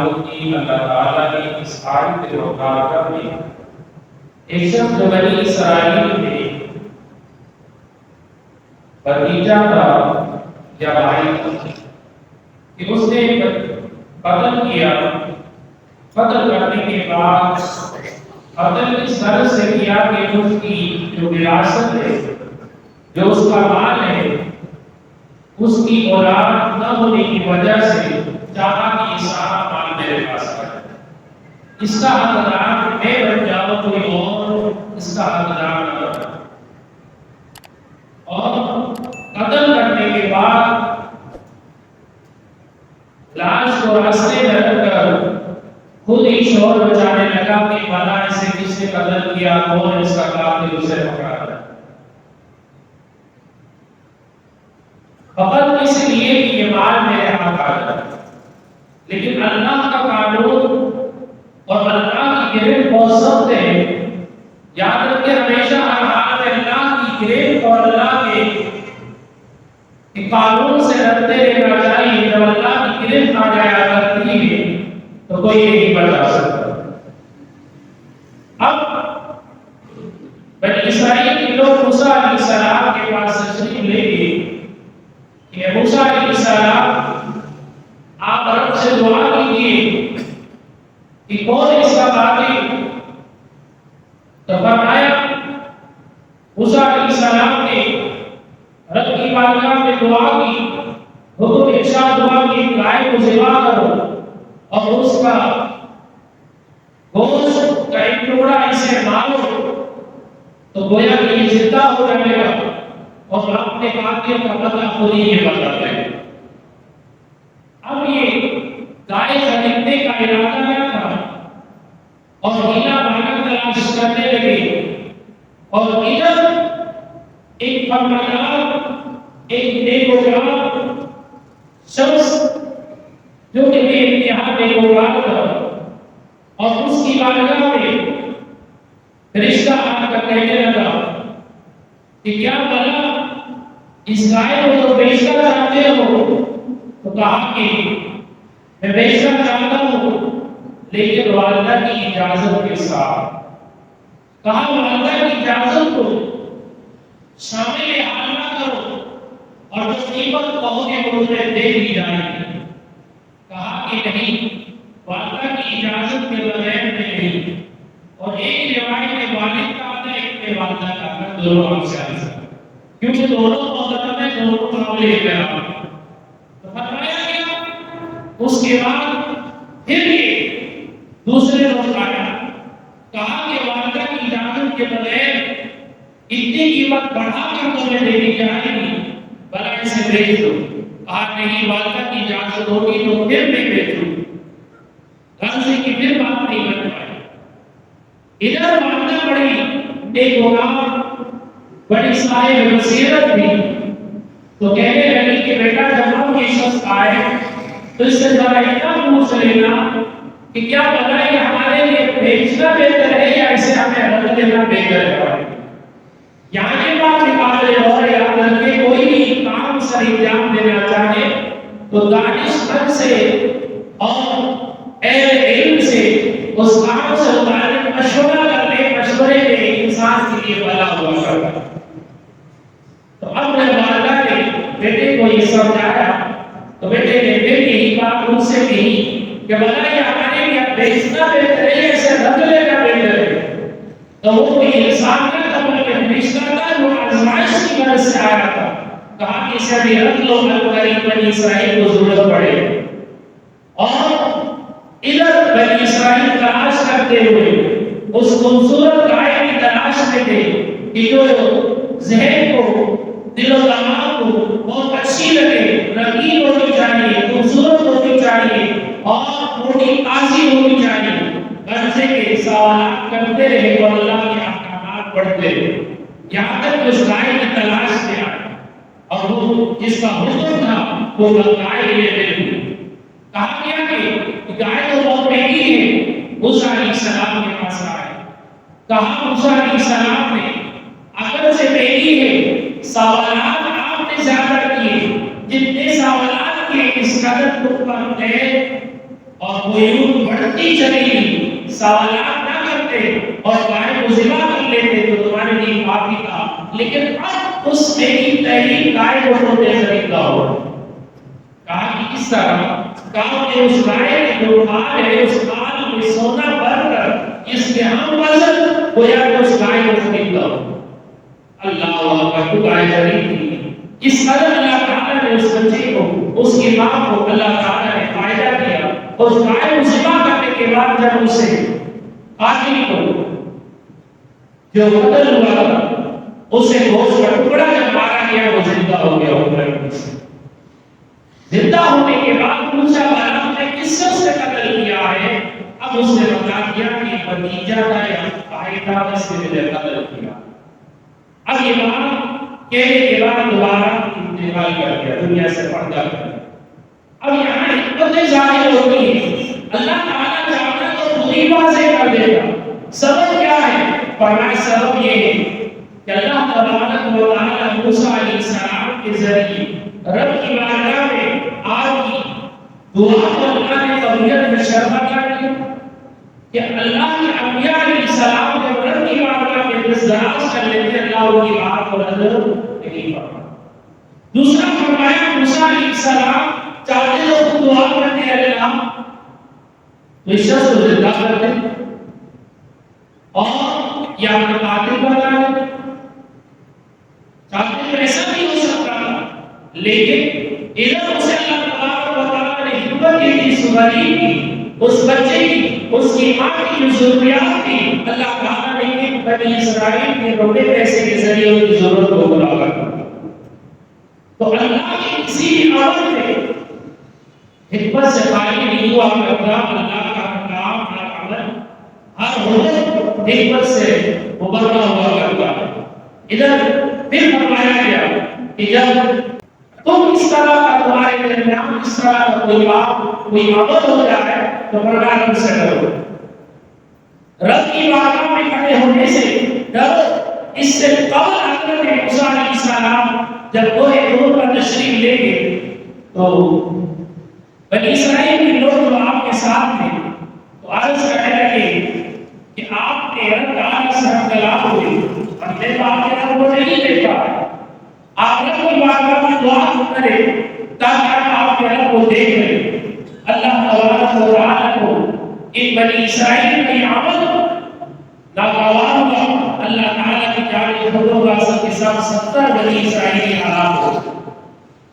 معلوم کی اللہ تعالیٰ نے اس آیت مبارکہ میں ایک شخص بنی اسرائیل میں بھتیجا تھا یا بھائی تھا کہ اس نے قتل کیا. قتل کرنے کے بعد قتل اس طرح سے کیا کہ اس کی جو وراثت ہے، جو اس کا مال ہے، اس کی اولاد نہ ہونے کی وجہ سے چاہا کہ یہ سارا مال میرے پاس آ جائے، اس کا حقدار میں بن جاؤں، کوئی اور اس کا حقدار نہ بنے. اور قتل کرنے کے بعد لاش کو راستے میں رکھ کر خود ہی شور بچانے لگا کہ بنا اسے کس نے قتل کیا، کون اس کا قاتل، اسے پکڑا جائے. فقط اس لیے کہ یہ مال میرے ہاتھ آ جائے. لیکن اللہ کا قانون اور اللہ کی گرفت بہت سخت ہے. یاد رکھیں ہمیشہ ہر حال میں اللہ کی گرفت اور اللہ کے قانون سے ڈرتے رہنا چاہیے. جب اللہ کی گرفت آ جایا کرتی ہے تو کوئی نہیں بچا سکتا. اب بنی اسرائیل کے لوگ موسیٰ علیہ السلام کے پاس تشریف لے گئے کہ موسیٰ علیہ السلام آپ رب سے دعا کیجیے کہ کون اس کا قاتل. تو فرمایا موسیٰ علیہ السلام نے رب کی بارگاہ میں دعا کی، حکم ارشاد ہوا کہ گائے کو ذبح کرو اور اس کا گوشت کا ایک ٹکڑا اسے مارو تو گویا کہ یہ زندہ ہو جائے گا اور اپنے قاتل کا پتہ خود ہی یہ بتا دے گا. اب یہ گائے خریدنے کا ارادہ نہ تھا اور ہیلا بہانا تلاش کرنے لگے. اور ادھر ایک فرمانبر، ایک نیکوکار شخص جو کہ بے انتہا نیکوکار تھا اور اس کی بارگاہ میں فرشتہ آ کر کہنے لگا کہ کیا بلا اس گائے کو تو بیچنا چاہتے ہو؟ تو کہا کہ میں بیچنا چاہتا ہوں لیکن والدہ کی اجازت کے ساتھ. کہا والدہ کی اجازت کو شامل حال نہ کرو اور جو قیمت کہو گے وہ تمہیں دے دی جائے گی. کہا کہ نہیں، والدہ کی اجازت کے بغیر نہیں. اور ایک روایت میں والد کا آتا ہے، ایک میں والدہ کا آتا ہے، دونوں ہم سے آتا ہے کیونکہ دونوں محترم ہیں، دونوں قابل احترام. تو فرمایا گیا اس کے بعد پھر یہ دوسرے روز آیا، کہا کہ والدہ کی اجازت کے بغیر اتنی قیمت بڑھا کر تمہیں دے دی جائے گی، بلا اسے بیچ دو. کہا نہیں، والدہ کی اجازت ہوگی تو پھر میں بیچوں. غرض کی پھر بات نہیں بن پائی. ادھر والدہ بڑی نیکوکار، بڑی صاحب بصیرت بھی، تو کہنے لگی کہ بیٹا جب ہم یہ شخص آئے تو اس سے ذرا اتنا پوچھ لینا کہ کیا پتہ ہے ہمارے لیے بیچنا بہتر ہے یا اسے ہمیں رکھ دینا بہتر ہے. یہاں کے بات نکال لے اور یاد رکھے کوئی بھی کام سر انجام دینا چاہے تو دانش مند سے اور اہل علم سے اس کام سے متعلق مشورہ کرنے، مشورے میں انسان کے لیے بھلا ہوا کرتا. تو اب جب والدہ نے بیٹے کو یہ سمجھایا تو بیٹے نے پھر یہی بات ان سے کہی کہ بھلا یہ ہمارے لیے بیچنا بہتر ہے یا اسے رکھ لینا بہتر ہے. تو وہ کوئی انسان نہ تھا بلکہ فرشتہ تھا جو آزمائش کی غرض سے آیا تھا. کہا کہ اسے بھی رکھ لو، اگر بنی اسرائیل کو ضرورت پڑے. اور ادھر بنی اسرائیل تلاش کرتے ہوئے اس خوبصورت گائے کی تلاش میں تھے کہ جو ذہن کو، دل و دماغ کو بہت اچھی لگے، رنگین ہونی چاہیے، خوبصورت ہونی چاہیے اور موٹی تازی ہونی چاہیے. غرضے کے سوالات کرتے رہے اور اللہ کے احکامات پڑھتے رہے یہاں تک کہ اس گائے کی تلاش میں آئے اور وہ جس کا حکم تھا وہ گائے لے لے. کہا گیا کہ گائے تو بہت مہنگی ہے. موسیٰ علیہ السلام کے پاس آئے. کہا موسیٰ علیہ السلام نے اگر سے مہنگی ہے، سوالات آپ نے زیادہ کیے، جتنے سوالات کے اس قدر پر ہے اور وہ یوں بڑھتی چلی، سوالات نہ کرتے اور گائے کو ذبح کر لیتے تو تمہارے لیے کافی تھا، لیکن اب اس میں کی تحریر گائے کو ہوتے طریقہ ہو کہا کہ کس طرح کہا کہ اس گائے کے جو کھال ہے اس کھال میں سونا بھر کر اس کے ہم وزن گویا کہ اس گائے کو خریدا ہو۔ اللہ اکبر، تو گائے خرید لی۔ اس قدر اللہ تعالیٰ نے اس بچے کو، اس کی ماں کو اللہ تعالیٰ نے فائدہ دیا۔ اس گائے کو ذبح کرنے کے بعد جب اسے قاتل کو جو قتل ہوا تھا اسے گوشت کا ٹکڑا جب مارا گیا وہ زندہ ہو گیا اوپر سے۔ زندہ ہونے کے بعد موسیٰ علیہ السلام نے کس سے اسے قتل کیا ہے؟ اب اس نے بتا دیا کہ بھتیجا تھا یا بھائی تھا، اس نے مجھے قتل کیا۔ اب یہ بات کہنے کے بعد دوبارہ انتقال کر دیا، دنیا سے پردہ کر دیا۔ اب یہاں حکمت ظاہر ہو گئی ہے، اللہ تعالیٰ چاہتا تو خود ہی واضح کر دیتا۔ سبب کیا ہے؟ فرمایا سبب یہ ہے کہ اللہ تبارک و تعالیٰ موسیٰ علیہ السلام کے ذریعے رب کی بارگاہ میں آپ کی دعا کو اللہ نے قبولیت میں شرط کر دیا کہ اللہ کے انبیاء علیہ السلام جب رب کی بارگاہ میں دستاراز کر لیتے اللہ ان کی بات کو نظر نہیں پڑتا۔ دوسرا فرمایا موسیٰ علیہ السلام چاہتے لوگ دعا کرتے اللہ تو اس شخص کو زندہ کرتے اور یا اپنے قاتل بنا دیتے، چاہتے تو ایسا نہیں ہو سکتا تھا، لیکن ادھر اسے اللہ تبارک و تعالیٰ نے حکمت یہ دی، اس غریب کی، اس بچے کی، اس کی ماں کی جو ضروریات تھی، اللہ تعالیٰ نے ایک بنی اسرائیل کے روٹے پیسے کے ذریعے ان کی ضرورت کو پورا کر دیا۔ تو اللہ کی کسی عمل میں حکمت سے خالی نہیں ہوا کرتا، اللہ کا کلام ہر عمل ہر حکم حکمت سے مبرہ ہوا کرتا ہے۔ ادھر پھر فرمایا گیا کہ جب تم اس طرح کا تمہارے درمیان اس طرح کا کوئی بات کوئی عمل ہو جائے تو پردہ رب سے ڈرو، رب کی بارگاہ میں کھڑے ہونے سے ڈرو۔ اس سے قبل حضرت موسیٰ علیہ السلام جب کوہ طور پر تشریف لے گئے تو بنی اسرائیل کے لوگ جو آپ کے ساتھ تھے تو عرض کرنے لگے کہ آپ نے رب تعالیٰ سے ہم کلام ہوئے، ہم نے تو آپ کے رب کو نہیں دیکھا ہے، آپ رب کی بارگاہ میں دعا کریں تاکہ آپ کے رب کو دیکھ لیں۔ اللہ تبارک و تعالیٰ کو ان بنی اسرائیل کا یہ عمل ناگوار ہوا، اللہ تعالیٰ کی جانب خودوں کا سب کے ساتھ 70 بنی اسرائیل ہلاک ہو۔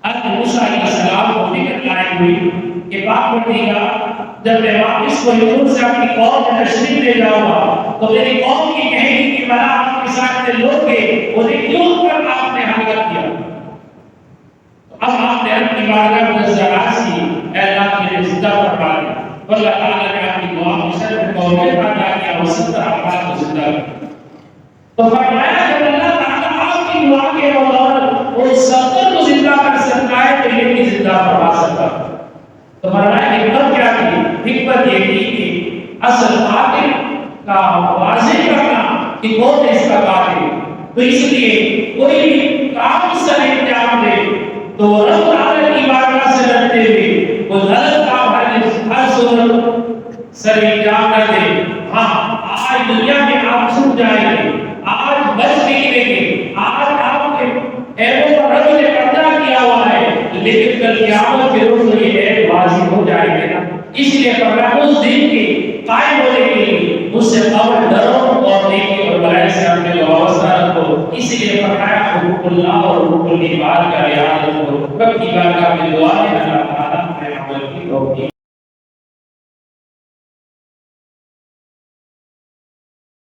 حضرت موسیٰ علیہ السلام کو فکر لائی ہوئی کہ باپ پردگار جب میں واپس کوئی دور سے اپنی قوم میں تشریف لے جاؤں گا تو میری قوم کی کہے گی کہ بلا آپ کے ساتھ لوگ گے انہیں کیوں کر آپ نے ہلاک کیا؟ اب آپ نے اپنی بارگاہ میں دستاراز کی، اے اللہ کے لیے زندہ فرما دیا۔ اللہ تعالیٰ نے آپ کی دعا کو سر قوم میں ادا کیا اور 70 افراد کو زندہ کیا۔ تو فرمایا کہ اللہ تعالیٰ آپ کی دعا کے بدولت وہ 70 کو زندہ کر سکتا ہے تو یہ بھی زندہ فرما سکتا ہے۔ تو فرمایا حکمت کیا تھی؟ حکمت یہ تھی کہ اصل قاتل کا واضح کرنا کہ کون ہے اس کا قاتل، تو اس لیے کوئی بھی کام سر انجام دے تو رب تعالیٰ کی بارگاہ سے ڈرتے ہوئے وہ غلط کام ہر صورت سر انجام نہ دے۔ ہاں آج دنیا میں آپ چھوٹ جائیں گے، آج بچ نکلیں گے، آج آپ کے عیبوں پر رب نے پردہ کیا ہوا ہے، لیکن کل قیامت کے روز یہ عیب واضح ہو جائیں گے نا۔ اس لیے فرمایا اس دن کے قائم ہونے کے لیے اس سے قبل ڈرو اور نیکی اور برائی سے اپنے کو وابستہ رکھو۔ اس لیے فرمایا حقوق اللہ اور حقوق العباد کا رعایت کرو۔ رب کی بارگاہ میں دعا ہے اللہ تعالیٰ ہمیں عمل کی توفیق